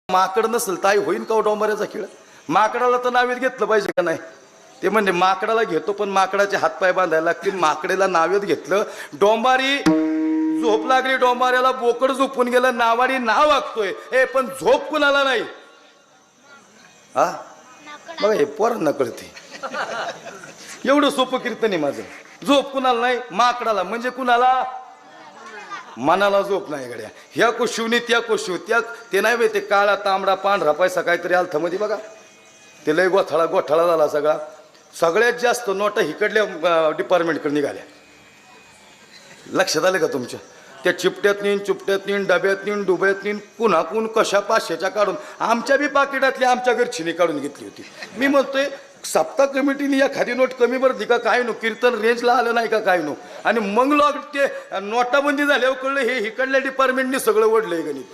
माकड नसेल ताई होईन का डोंबऱ्याचा खेळ? माकडाला तर नावेत घेतलं पाहिजे का नाही? ते म्हणजे माकडाला घेतो पण माकडाचे हातपाय बांधायला लागतील. माकडेला नावेत घेतलं. डोंबारी झोप लागली, डोंबाऱ्याला बोकड झोपून गेलं, नावाडी नाव वागतोय. हे पण झोप कुणाला नाही. हा बघा हे पोरांना कळते. एवढं सोपं कीर्तन आहे माझं. झोप कुणाला नाही? माकडाला. म्हणजे कुणाला? मनाला झोप नाही गड्या. ह्या कोशिवनी त्या कोशिव त्या ते नाही वे ते काळा तांबडा पांढरा पैसा काहीतरी आलथा मध्ये बघा. ते लय गोठाळा झाला सगळा. सगळ्यात जास्त नोटा हिकडल्या डिपार्टमेंटकडे निघाल्या. लक्षात आलं का तुमच्या? त्या चिपट्यात नेईन डब्यात नेईन डुब्यात नेईन पुन्हा कशा 500च्या काढून आमच्या बी पाकिटातली आमच्या घरचीने काढून घेतली होती. मी म्हणतोय सप्ताह कमिटीने या खादी नोट कमी भरती का काय नो? कीर्तन रेंजला आलं नाही का काय नो? आणि मग लॉक ते नोटाबंदी झाल्यावर कळलं हे हिकडल्या डिपार्टमेंटने सगळं ओढलंय गणित.